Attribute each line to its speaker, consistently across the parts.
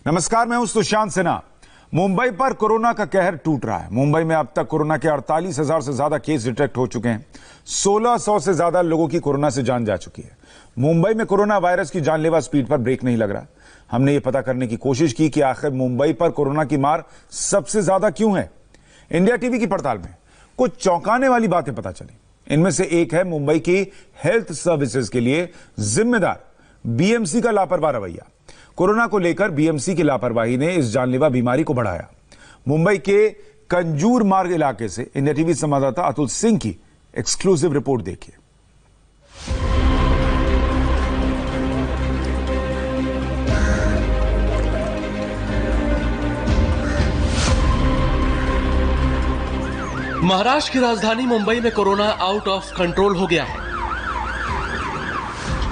Speaker 1: नमस्कार, मैं हूं सुशांत सिन्हा। मुंबई पर कोरोना का कहर टूट रहा है। मुंबई में अब तक कोरोना के 48,000 से ज्यादा केस डिटेक्ट हो चुके हैं। 1600 से ज्यादा लोगों की कोरोना से जान जा चुकी है। मुंबई में कोरोना वायरस की जानलेवा स्पीड पर ब्रेक नहीं लग रहा। हमने ये पता करने की कोशिश की कि आखिर मुंबई पर कोरोना की मार सबसे ज्यादा क्यों है। इंडिया टीवी की पड़ताल में कुछ चौंकाने वाली बातें पता चली। इनमें से एक है मुंबई की हेल्थ सर्विसेज के लिए जिम्मेदार बीएमसी का लापरवाह रवैया। कोरोना को लेकर बीएमसी की लापरवाही ने इस जानलेवा बीमारी को बढ़ाया। मुंबई के कंजूर मार्ग इलाके से इंडिया टीवी संवाददाता अतुल सिंह की एक्सक्लूसिव रिपोर्ट देखिए।
Speaker 2: महाराष्ट्र की राजधानी मुंबई में कोरोना आउट ऑफ कंट्रोल हो गया है।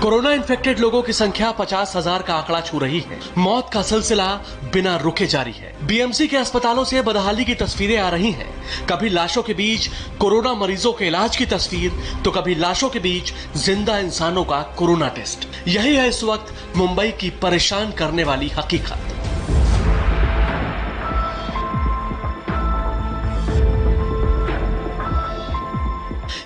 Speaker 2: कोरोना इन्फेक्टेड लोगों की संख्या 50,000 का आंकड़ा छू रही है। मौत का सिलसिला बिना रुके जारी है। बीएमसी के अस्पतालों से बदहाली की तस्वीरें आ रही हैं। कभी लाशों के बीच कोरोना मरीजों के इलाज की तस्वीर, तो कभी लाशों के बीच जिंदा इंसानों का कोरोना टेस्ट। यही है इस वक्त मुंबई की परेशान करने वाली हकीकत।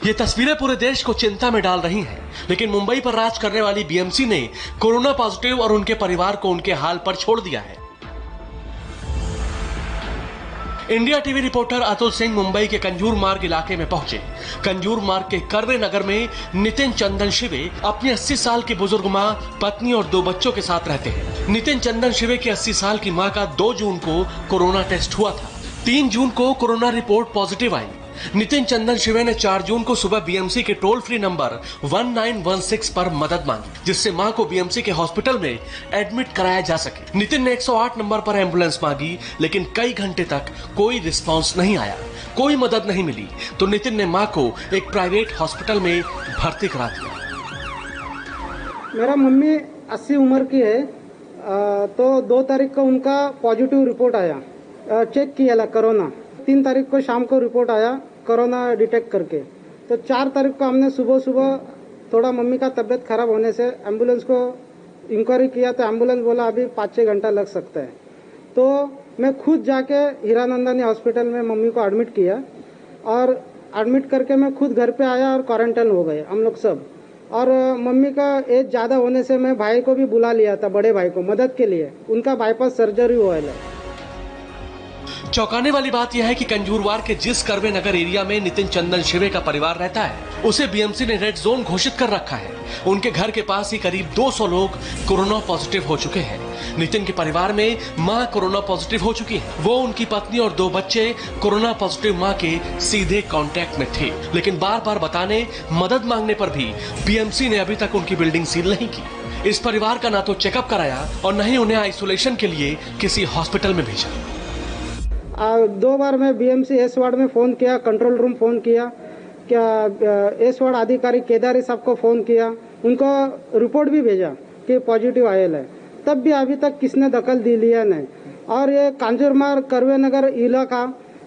Speaker 2: ये तस्वीरें पूरे देश को चिंता में डाल रही हैं, लेकिन मुंबई पर राज करने वाली बीएमसी ने कोरोना पॉजिटिव और उनके परिवार को उनके हाल पर छोड़ दिया है। India TV reporter Atul Singh Mumbai के कंजूर मार्ग इलाके में पहुंचे। कंजूर मार्ग के कर्वे नगर में नितिन चंदन शिवे अपनी 80 साल की बुजुर्ग मां, पत्नी और 2 बच्चों के साथ रहते हैं। नितिन चंदन शिवे की 80 साल की मां का 2 जून को कोरोना टेस्ट हुआ था। 3 जून को कोरोना रिपोर्ट पॉजिटिव आई। नितिन चंदन शिवे ने 4 जून को सुबह बीएमसी के टोल फ्री नंबर 1916 पर मदद मांगी, जिससे मां को बीएमसी के हॉस्पिटल में एडमिट कराया जा सके। नितिन ने 108 नंबर पर एम्बुलेंस मांगी, लेकिन कई घंटे तक कोई रिस्पांस नहीं आया, कोई मदद नहीं मिली। तो नितिन ने मां को एक प्राइवेट हॉस्पिटल में भर्ती करा दिया।
Speaker 3: मेरा मम्मी 80 उम्र की है, तो 2 तारीख को उनका पॉजिटिव रिपोर्ट आया। चेक किया कोरोना। 3 तारीख को शाम को रिपोर्ट आया कोरोना डिटेक्ट करके। तो 4 तारीख को हमने सुबह सुबह थोड़ा मम्मी का तबीयत खराब होने से एम्बुलेंस को इंक्वायरी किया, तो एम्बुलेंस बोला अभी 5-6 घंटा लग सकता है। तो मैं खुद जाके हीरानंदानी हॉस्पिटल में मम्मी को एडमिट किया, और एडमिट करके मैं खुद घर पे आया और क्वारंटाइन हो गए हम लोग सब। और मम्मी का एज ज़्यादा होने से मैं भाई को भी बुला लिया था, बड़े भाई को मदद के लिए। उनका बाईपास सर्जरी हुआ है।
Speaker 2: चौंकाने वाली बात यह है कि कंजूरवार के जिस कर्वे नगर एरिया में नितिन चंदन शिवे का परिवार रहता है, उसे बीएमसी ने रेड जोन घोषित कर रखा है। उनके घर के पास ही करीब 200 लोग कोरोना पॉजिटिव हो चुके हैं। नितिन के परिवार में मां कोरोना पॉजिटिव हो चुकी है। वो, उनकी पत्नी और 2 बच्चे कोरोना पॉजिटिव मां के सीधे कांटेक्ट में थे, लेकिन बार बार बताने, मदद मांगने पर भी बीएमसी ने अभी तक उनकी बिल्डिंग सील नहीं की। इस परिवार का ना तो चेकअप कराया और न ही उन्हें आइसोलेशन के लिए किसी हॉस्पिटल में भेजा।
Speaker 3: 2 बार मैं बीएमसी एस वार्ड में फ़ोन किया, कंट्रोल रूम फ़ोन किया, क्या एस वार्ड अधिकारी केदारी साहब को फ़ोन किया, उनको रिपोर्ट भी भेजा कि पॉजिटिव आयल है। तब भी अभी तक किसने दखल दी लिया नहीं। और ये कांजूरमार्ग कर्वे नगर इलाका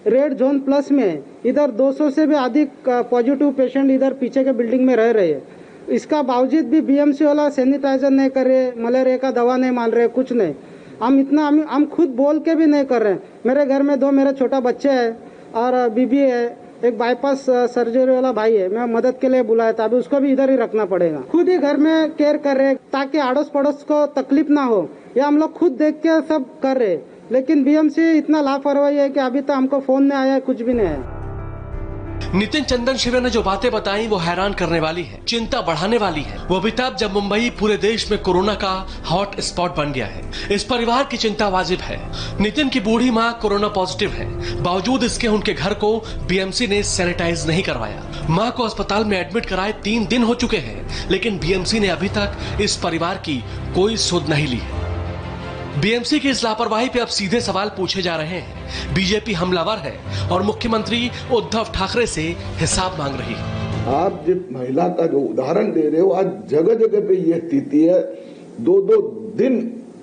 Speaker 3: रेड जोन प्लस में, इधर 200 से भी अधिक पॉजिटिव पेशेंट इधर पीछे के बिल्डिंग में रह रहे हैं। इसका बावजूद भी बीएमसी वाला सैनिटाइजर नहीं कर रहे, मलेरिया का दवा नहीं मान रहे, कुछ नहीं। हम खुद बोल के भी नहीं कर रहे हैं। मेरे घर में 2 मेरे छोटा बच्चे हैं और बीबी है, एक बाईपास सर्जरी वाला भाई है। मैं मदद के लिए बुलाया था, अभी उसको भी इधर ही रखना पड़ेगा। खुद ही घर में केयर कर रहे ताकि अड़ोस पड़ोस को तकलीफ ना हो। ये हम लोग खुद देख के सब कर रहे, लेकिन बीएमसी इतना लापरवाही है कि अभी तक हमको फोन नहीं आया, कुछ भी नहीं है।
Speaker 2: नितिन चंदन शिवे ने जो बातें बताई वो हैरान करने वाली है, चिंता बढ़ाने वाली है। वो भी तब जब मुंबई पूरे देश में कोरोना का हॉट स्पॉट बन गया है। इस परिवार की चिंता वाजिब है। नितिन की बूढ़ी मां कोरोना पॉजिटिव है, बावजूद इसके उनके घर को बीएमसी ने सैनिटाइज नहीं करवाया। मां को अस्पताल में एडमिट कराए 3 दिन हो चुके हैं, लेकिन बीएमसी ने अभी तक इस परिवार की कोई सुध नहीं ली है। बीएमसी की इस लापरवाही पे अब सीधे सवाल पूछे जा रहे हैं। बीजेपी हमलावर है और मुख्यमंत्री उद्धव ठाकरे से हिसाब मांग रही है।
Speaker 4: आप जिस महिला का जो उदाहरण दे रहे हो, आज जगह जगह पे ये स्थिति है। 2-2 दिन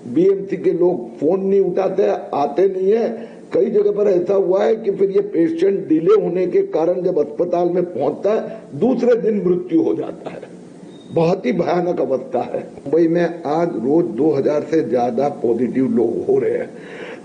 Speaker 4: बीएमसी के लोग फोन नहीं उठाते, आते नहीं है। कई जगह पर ऐसा हुआ है कि फिर ये पेशेंट डिले होने के कारण जब अस्पताल में पहुंचता है, दूसरे दिन मृत्यु हो जाता है। बहुत ही भयानक अवस्था है। मुंबई में आज रोज 2000 से ज्यादा पॉजिटिव लोग हो रहे हैं।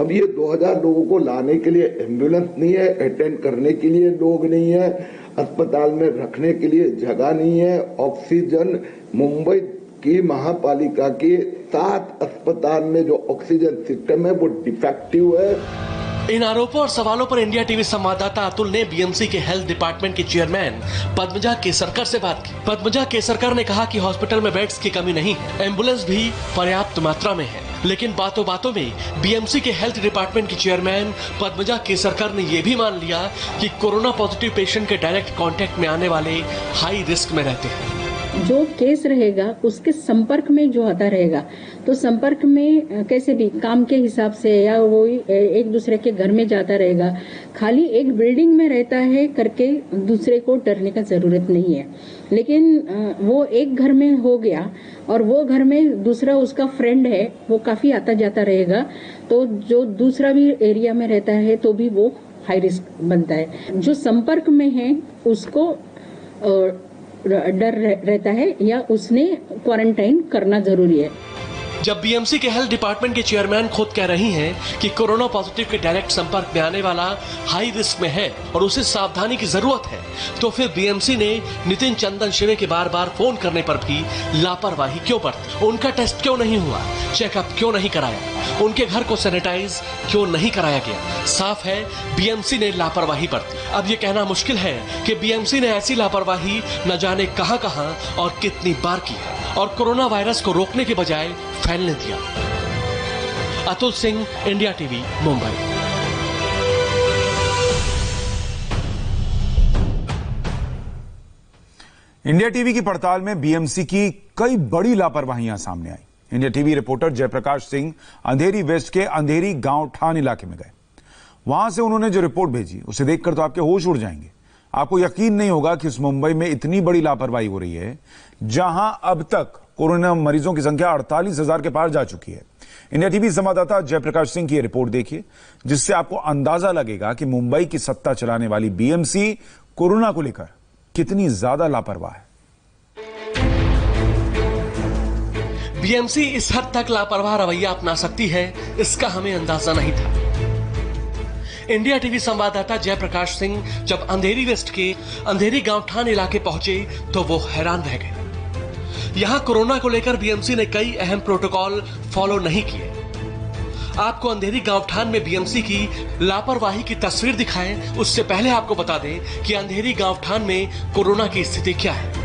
Speaker 4: अब ये 2000 लोगों को लाने के लिए एम्बुलेंस नहीं है, अटेंड करने के लिए लोग नहीं है, अस्पताल में रखने के लिए जगह नहीं है, ऑक्सीजन मुंबई की महापालिका के 7 अस्पताल में जो ऑक्सीजन सिस्टम है वो डिफेक्टिव है।
Speaker 2: इन आरोपों और सवालों पर इंडिया टीवी संवाददाता अतुल ने बीएमसी के हेल्थ डिपार्टमेंट के चेयरमैन पद्मजा केसरकर से बात की। पद्मजा केसरकर ने कहा कि हॉस्पिटल में बेड्स की कमी नहीं है, एम्बुलेंस भी पर्याप्त मात्रा में है, लेकिन बातों बातों में बीएमसी के हेल्थ डिपार्टमेंट की चेयरमैन पद्मजा केसरकर ने यह भी मान लिया कि कोरोना पॉजिटिव पेशेंट के डायरेक्ट कांटेक्ट में आने वाले हाई रिस्क में रहते हैं।
Speaker 5: जो केस रहेगा उसके संपर्क में जो आता रहेगा, तो संपर्क में कैसे भी काम के हिसाब से या वो एक दूसरे के घर में जाता रहेगा, खाली एक बिल्डिंग में रहता है करके दूसरे को डरने का जरूरत नहीं है। लेकिन वो एक घर में हो गया और वो घर में दूसरा उसका फ्रेंड है, वो काफी आता जाता रहेगा, तो जो दूसरा भी एरिया में रहता है तो भी वो हाई रिस्क बनता है। जो संपर्क में है उसको डर रहता है या उसने क्वारंटाइन करना जरूरी है।
Speaker 2: जब बीएमसी के हेल्थ डिपार्टमेंट के चेयरमैन खुद कह रही हैं कि कोरोना पॉजिटिव के डायरेक्ट संपर्क में आने वाला हाई रिस्क में है और उसे सावधानी की जरूरत है, तो फिर बीएमसी ने नितिन चंदन शिवे के बार बार फोन करने पर भी लापरवाही क्यों बरती? उनका टेस्ट क्यों नहीं हुआ? चेकअप क्यों नहीं कराया? उनके घर को सैनिटाइज क्यों नहीं कराया गया? साफ है बीएमसी ने लापरवाही बरती। अब ये कहना मुश्किल है कि बीएमसी ने ऐसी लापरवाही न जाने कहां और कितनी बार की है और कोरोना वायरस को रोकने के बजाय फैलने दिया। Atul Singh, India TV, Mumbai.
Speaker 1: India TV की पड़ताल में बीएमसी की कई बड़ी लापरवाहियां सामने आई। India TV reporter Jayprakash Singh Andheri west के अंधेरी गांव ठान इलाके में गए। वहां से उन्होंने जो रिपोर्ट भेजी उसे देखकर तो आपके होश उड़ जाएंगे। आपको यकीन नहीं होगा कि इस मुंबई में इतनी बड़ी लापरवाही हो रही है, जहां अब तक कोरोना मरीजों की संख्या 48,000 के पार जा चुकी है। इंडिया टीवी संवाददाता जयप्रकाश सिंह की यह रिपोर्ट देखिए, जिससे आपको अंदाजा लगेगा कि मुंबई की सत्ता चलाने वाली बीएमसी कोरोना को लेकर कितनी ज्यादा लापरवाह है।
Speaker 2: बीएमसी इस हद तक लापरवाह रवैया अपना सकती है, इसका हमें अंदाजा नहीं था। इंडिया टीवी संवाददाता जयप्रकाश सिंह जब अंधेरी वेस्ट के अंधेरी गांव ठान इलाके पहुंचे तो वो हैरान रह गए। यहां कोरोना को लेकर बीएमसी ने कई अहम प्रोटोकॉल फॉलो नहीं किए। आपको अंधेरी गांव ठान में बीएमसी की लापरवाही की तस्वीर दिखाएं, उससे पहले आपको बता दें कि अंधेरी गांव ठान में कोरोना की स्थिति क्या है।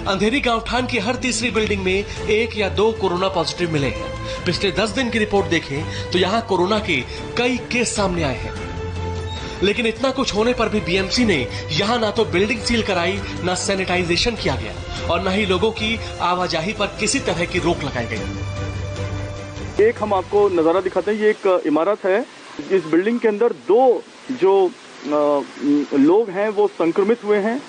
Speaker 2: अंधेरी गांव ठान की हर तीसरी बिल्डिंग में 1 या 2 कोरोना पॉजिटिव मिले हैं। पिछले 10 दिन की रिपोर्ट देखें तो यहां कोरोना के कई केस सामने आए हैं। लेकिन इतना कुछ होने पर भी बीएमसी ने यहां ना तो बिल्डिंग सील कराई, ना सैनिटाइजेशन किया गया और न ही लोगों की आवाजाही पर किसी तरह की रोक लगाई गई।
Speaker 6: एक हम आपको नजारा दिखाते हैं। ये एक इमारत है। इस बिल्डिंग के अंदर 2 जो लोग हैं वो संक्रमित हुए हैं।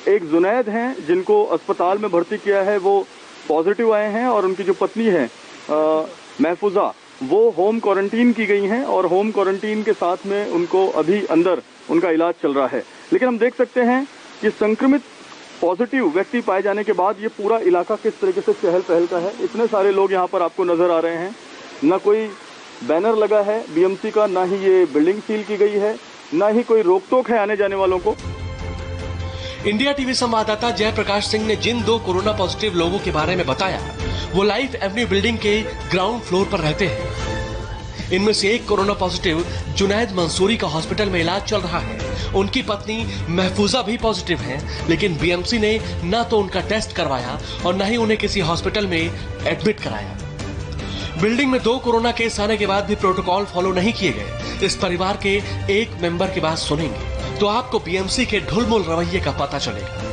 Speaker 6: एक जुनैद हैं जिनको अस्पताल में भर्ती किया है, वो पॉजिटिव आए हैं और उनकी जो पत्नी है महफूजा, वो होम क्वारंटीन की गई हैं और होम क्वारंटीन के साथ में उनको अभी अंदर उनका इलाज चल रहा है। लेकिन हम देख सकते हैं कि संक्रमित पॉजिटिव व्यक्ति पाए जाने के बाद ये पूरा इलाका किस तरीके से चहल पहल का है। इतने सारे लोग यहाँ पर आपको नजर आ रहे हैं। न कोई बैनर लगा है बीएमसी का, ना ही ये बिल्डिंग सील की गई है, ना ही कोई रोक टोक है आने जाने वालों को।
Speaker 2: इंडिया टीवी संवाददाता जयप्रकाश सिंह ने जिन 2 कोरोना पॉजिटिव लोगों के बारे में बताया, वो लाइफ एवेन्यू बिल्डिंग के ग्राउंड फ्लोर पर रहते हैं। इनमें से एक कोरोना पॉजिटिव जुनैद मंसूरी का हॉस्पिटल में इलाज चल रहा है। उनकी पत्नी महफूजा भी पॉजिटिव हैं, लेकिन बीएमसी ने न तो उनका टेस्ट करवाया और न ही उन्हें किसी हॉस्पिटल में एडमिट कराया। बिल्डिंग में 2 कोरोना केस आने के बाद भी प्रोटोकॉल फॉलो नहीं किए गए। इस परिवार के एक मेंबर की बात सुनेंगे तो आपको बीएमसी के ढुलमुल रवैये का पता चलेगा।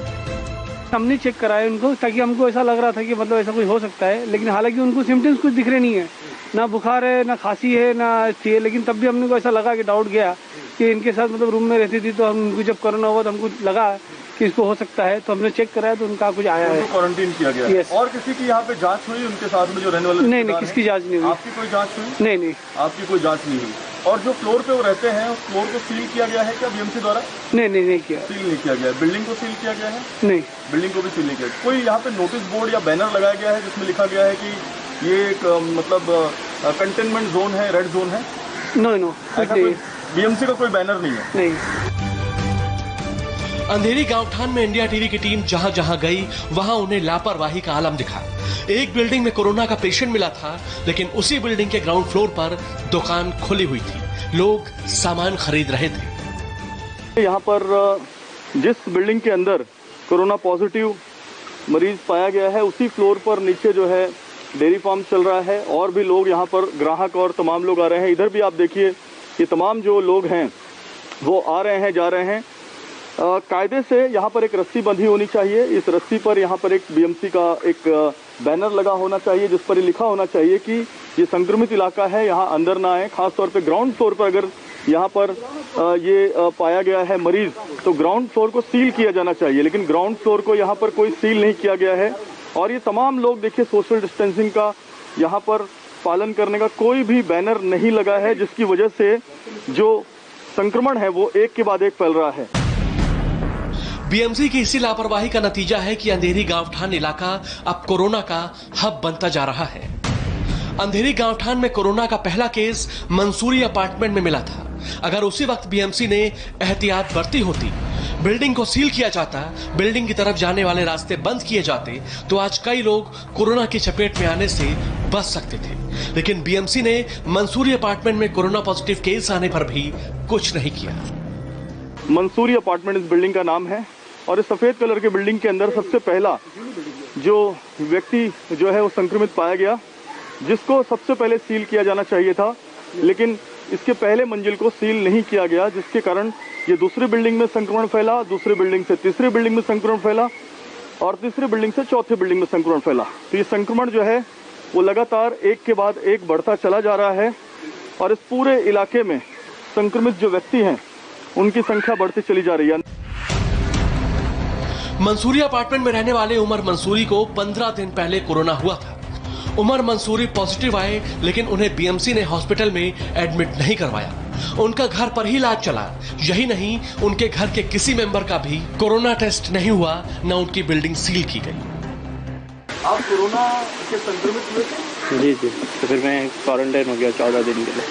Speaker 7: हमने चेक कराया उनको, ताकि हमको ऐसा लग रहा था कि मतलब ऐसा कुछ हो सकता है, लेकिन हालांकि उनको सिम्टम्स कुछ दिख रहे नहीं है, ना बुखार है, ना खांसी है, ना थी। लेकिन तब भी हमने को ऐसा लगा कि डाउट गया कि इनके साथ मतलब रूम में रहती थी, तो हमको जब कोरोना हुआ तो हमको लगा कि इसको हो सकता है, तो हमने चेक कराया तो उनका कुछ आया है।
Speaker 6: क्वारंटीन किया गया।
Speaker 7: यस।
Speaker 6: और किसी की यहाँ पे जांच हुई उनके साथ में जो रहने वाले?
Speaker 7: नहीं, किसकी जांच नहीं हुई।
Speaker 6: आपकी कोई जांच हुई?
Speaker 7: नहीं,
Speaker 6: आपकी कोई जांच नहीं हुई। और जो फ्लोर पे वो रहते हैं उस फ्लोर को सील किया गया है क्या बीएमसी द्वारा?
Speaker 7: नहीं किया।
Speaker 6: सील नहीं किया गया। बिल्डिंग को सील किया गया है?
Speaker 7: नहीं,
Speaker 6: बिल्डिंग को भी सील नहीं किया। कोई यहाँ पे नोटिस बोर्ड या बैनर लगाया गया है जिसमें लिखा गया है कि ये एक मतलब कंटेनमेंट जोन है, रेड जोन है?
Speaker 7: नो,
Speaker 6: बीएमसी का कोई बैनर नहीं है?
Speaker 7: नहीं।
Speaker 2: अंधेरी गांवठान में इंडिया टीवी की टीम जहां जहां गई वहां उन्हें लापरवाही का आलम दिखा। एक बिल्डिंग में कोरोना का पेशेंट मिला था, लेकिन उसी बिल्डिंग के ग्राउंड फ्लोर पर दुकान खुली हुई थी, लोग सामान खरीद रहे थे।
Speaker 6: यहाँ पर जिस बिल्डिंग के अंदर कोरोना पॉजिटिव मरीज पाया गया है उसी फ्लोर पर नीचे जो है डेयरी फार्म चल रहा है और भी लोग यहाँ पर ग्राहक और तमाम लोग आ रहे हैं। इधर भी आप देखिए ये तमाम जो लोग हैं वो आ रहे हैं, जा रहे हैं। कायदे से यहाँ पर एक रस्सी बंधी होनी चाहिए। इस रस्सी पर यहाँ पर एक बीएमसी का एक बैनर लगा होना चाहिए जिस पर लिखा होना चाहिए कि ये संक्रमित इलाका है, यहाँ अंदर ना आए। खासतौर पे ग्राउंड फ्लोर पर अगर यहाँ पर ये पाया गया है मरीज तो ग्राउंड फ्लोर को सील किया जाना चाहिए, लेकिन ग्राउंड फ्लोर को यहाँ पर कोई सील नहीं किया गया है। और ये तमाम लोग देखिए सोशल डिस्टेंसिंग का यहाँ पर पालन करने का कोई भी बैनर नहीं लगा है, जिसकी वजह से जो संक्रमण है वो एक के बाद एक फैल रहा है।
Speaker 2: बीएमसी की इसी लापरवाही का नतीजा है कि अंधेरी गांवठान इलाका अब कोरोना का हब बनता जा रहा है। अंधेरी गांवठान में कोरोना का पहला केस मंसूरी अपार्टमेंट में मिला था। अगर उसी वक्त बीएमसी ने एहतियात बरती होती, बिल्डिंग को सील किया जाता, बिल्डिंग की तरफ जाने वाले रास्ते बंद किए जाते, तो आज कई लोग कोरोना की चपेट में आने से बच सकते थे। लेकिन बीएमसी ने मंसूरी अपार्टमेंट में कोरोना पॉजिटिव केस आने पर भी कुछ नहीं किया।
Speaker 6: मंसूरी अपार्टमेंट इस बिल्डिंग का नाम है और इस सफेद कलर के बिल्डिंग के अंदर सबसे पहला जो व्यक्ति जो है वो संक्रमित पाया गया, जिसको सबसे पहले सील किया जाना चाहिए था, लेकिन इसके पहले मंजिल को सील नहीं किया गया, जिसके कारण ये दूसरी बिल्डिंग में संक्रमण फैला, दूसरी बिल्डिंग से तीसरी बिल्डिंग में संक्रमण फैला और तीसरी बिल्डिंग से चौथी बिल्डिंग में संक्रमण फैला। तो ये संक्रमण जो है वो लगातार एक के बाद एक बढ़ता चला जा रहा है और इस पूरे इलाके में संक्रमित जो व्यक्ति हैं उनकी संख्या बढ़ती चली जा रही है।
Speaker 2: मंसूरी अपार्टमेंट में रहने वाले उमर मंसूरी को 15 दिन पहले कोरोना हुआ था। उमर मंसूरी पॉजिटिव आए, लेकिन उन्हें बीएमसी ने हॉस्पिटल में एडमिट नहीं करवाया। उनका घर पर ही इलाज चला। यही नहीं, उनके घर के किसी मेंबर का भी कोरोना टेस्ट नहीं हुआ, न उनकी बिल्डिंग सील की गई।
Speaker 6: आप कोरोना के संक्रमित हुए थे?
Speaker 8: जी, तो फिर मैं क्वारंटाइन हो गया 14 दिन के लिए।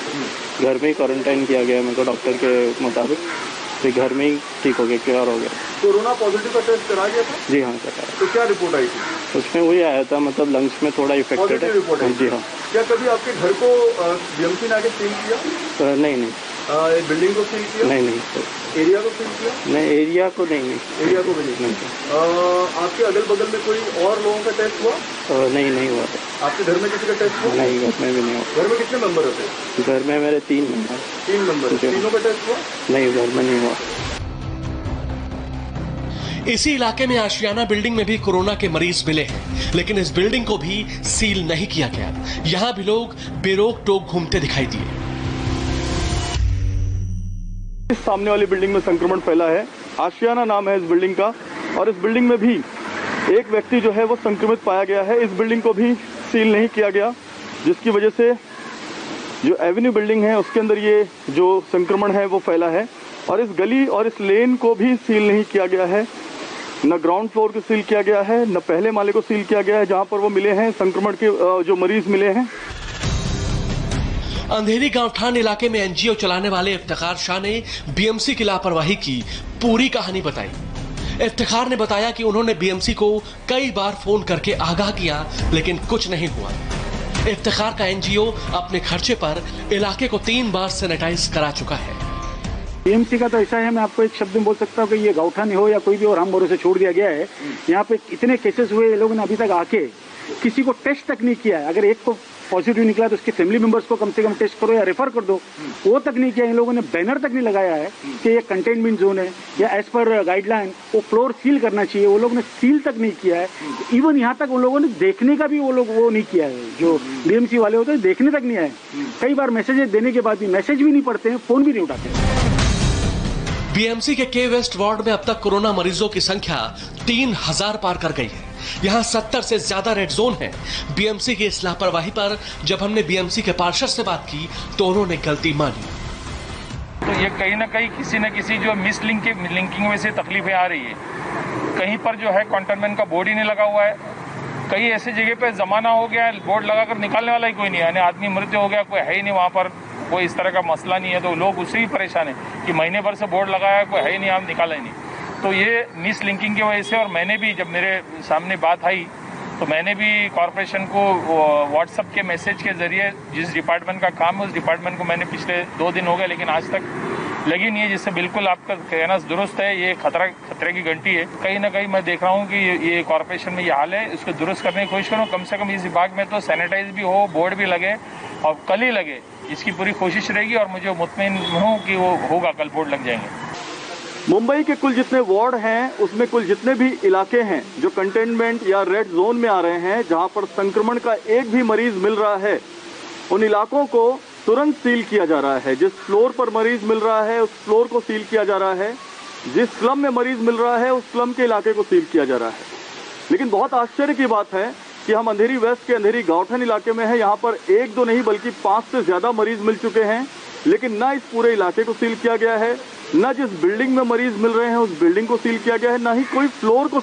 Speaker 8: घर में ही क्वारंटाइन किया गया मेरे को डॉक्टर के मुताबिक। फिर घर में ही ठीक हो गया, क्लियर हो गया।
Speaker 6: कोरोना पॉजिटिव का टेस्ट करा गया था?
Speaker 8: जी हाँ, कराया।
Speaker 6: तो क्या रिपोर्ट आई थी?
Speaker 8: उसमें वही आया था, मतलब लंग्स में थोड़ा इफेक्टेड है। जी हाँ।
Speaker 6: क्या कभी आपके घर को बीएमसी ने आके सील किया?
Speaker 8: नहीं।
Speaker 6: बिल्डिंग को सील किया?
Speaker 8: नहीं।
Speaker 6: एरिया को सील किया?
Speaker 8: नहीं, एरिया को नहीं।
Speaker 6: एरिया को भी नहीं। आपके अगल बगल में कोई और लोगों का टेस्ट हुआ?
Speaker 8: नहीं हुआ था।
Speaker 6: आपके घर में किसी का टेस्ट हुआ?
Speaker 8: नहीं, घर में भी नहीं हुआ।
Speaker 6: घर में कितने मेंबर होते हैं?
Speaker 8: घर में मेरे 3 मेंबर।
Speaker 6: 3 मेंबर। तीनों का टेस्ट हुआ?
Speaker 8: नहीं, घर में नहीं हुआ।
Speaker 2: इसी इलाके में आशियाना बिल्डिंग में भी कोरोना के मरीज मिले हैं, लेकिन इस बिल्डिंग को भी सील नहीं किया गया। यहां भी लोग बेरोक टोक घूमते दिखाई दिए।
Speaker 6: इस सामने वाली बिल्डिंग में संक्रमण फैला है, आशियाना नाम है इस बिल्डिंग का, और इस बिल्डिंग में भी एक व्यक्ति जो है वो संक्रमित पाया गया है। इस बिल्डिंग को भी सील नहीं किया गया, जिसकी वजह से जो एवेन्यू बिल्डिंग है उसके अंदर ये जो संक्रमण है वो फैला है। और इस गली और इस लेन को भी सील नहीं किया गया है। न ग्राउंड फ्लोर को सील किया गया है, न पहले माले को सील किया गया है जहां पर वो मिले हैं, संक्रमण के जो मरीज मिले हैं।
Speaker 2: अंधेरी गांवठान इलाके में एनजीओ चलाने वाले इफ्तिखार शाह ने बीएमसी की लापरवाही की पूरी कहानी बताई। इफ्तिखार ने बताया कि उन्होंने बीएमसी को कई बार फोन करके आगाह किया, लेकिन कुछ नहीं हुआ। इफ्तिखार का एनजीओ अपने खर्चे पर इलाके को 3 बार सैनिटाइज करा चुका है।
Speaker 9: बीएमसी का तो ऐसा है, मैं आपको एक शब्द में बोल सकता हूँ कि ये गांवठान हो या कोई भी और हम भरोसे छोड़ दिया गया है। यहाँ पे इतने केसेस हुए, लोगों ने अभी तक आके किसी को टेस्ट तक नहीं किया है। अगर एक को पॉजिटिव निकला तो उसके फैमिली मेंबर्स को कम से कम टेस्ट करो या रेफर कर दो, वो तक नहीं किया। इन लोगों ने बैनर तक नहीं लगाया है कि ये कंटेनमेंट जोन है या एज पर गाइडलाइन वो फ्लोर सील करना चाहिए, वो लोग ने सील तक नहीं किया है। इवन यहाँ तक उन लोगों ने देखने का भी वो लोग वो नहीं किया है। जो बीएमसी वाले होते हैं देखने तक नहीं आए। कई बार मैसेज देने के बाद भी मैसेज भी नहीं पढ़ते हैं, फोन भी नहीं उठाते।
Speaker 2: बीएमसी के के वेस्ट वार्ड में अब तक कोरोना मरीजों की संख्या 3000 पार कर गई है। यहां 70 से ज्यादा रेड जोन है। बीएमसी की इस लापरवाही पर जब हमने बीएमसी के पार्षद से बात की तो उन्होंने गलती मानी।
Speaker 10: तो ये कहीं ना कहीं किसी न किसी जो लिंकिंग में से तकलीफें आ रही है। कहीं पर जो है कंटेनमेंट का बोर्ड ही नहीं लगा हुआ है, कई ऐसी जगह पे जमाना हो गया बोर्ड लगाकर निकालने वाला ही कोई नहीं है, यानी आदमी मृत्यु हो गया, कोई है ही नहीं वहाँ पर, कोई इस तरह का मसला नहीं है, तो लोग उससे ही परेशान है कि महीने भर से बोर्ड लगाया कोई है ही नहीं, आप निकाला ही नहीं। तो ये मिस लिंकिंग की वजह से, और मैंने भी जब मेरे सामने बात आई तो मैंने भी कॉरपोरेशन को व्हाट्सएप के मैसेज के जरिए जिस डिपार्टमेंट का काम है उस डिपार्टमेंट को मैंने पिछले 2 दिन हो गए लेकिन आज तक लगी नहीं है, जिससे बिल्कुल आपका कहना दुरुस्त है, ये खतरे की घंटी है। कहीं ना कहीं मैं देख रहा हूँ कि ये कॉरपोरेशन में ये हाल है, इसको दुरुस्त करने की कोशिश करूँ, कम से कम इस विभाग में तो सैनिटाइज भी हो, बोर्ड भी लगे और कल ही लगे, इसकी पूरी कोशिश रहेगी और मुझे मुतमईन हूँ कि वो होगा, कल बोर्ड लग जाएंगे।
Speaker 6: मुंबई के कुल जितने वार्ड हैं उसमें कुल जितने भी इलाके हैं जो कंटेनमेंट या रेड जोन में आ रहे हैं, जहां पर संक्रमण का एक भी मरीज मिल रहा है, उन इलाकों को तुरंत सील किया जा रहा है। जिस फ्लोर पर मरीज मिल रहा है उस फ्लोर को सील किया जा रहा है, जिस स्लम में मरीज मिल रहा है उस स्लम के इलाके को सील किया जा रहा है। लेकिन बहुत आश्चर्य की बात है कि हम अंधेरी वेस्ट के अंधेरी गांवठन इलाके में है, यहाँ पर 1-2 नहीं बल्कि 5 से ज्यादा मरीज मिल चुके हैं, लेकिन ना इस पूरे इलाके को सील किया गया है, न जिस बिल्डिंग में मरीज मिल रहे हैं उस बिल्डिंग को सील किया गया है, ना ही कोई फ्लोर को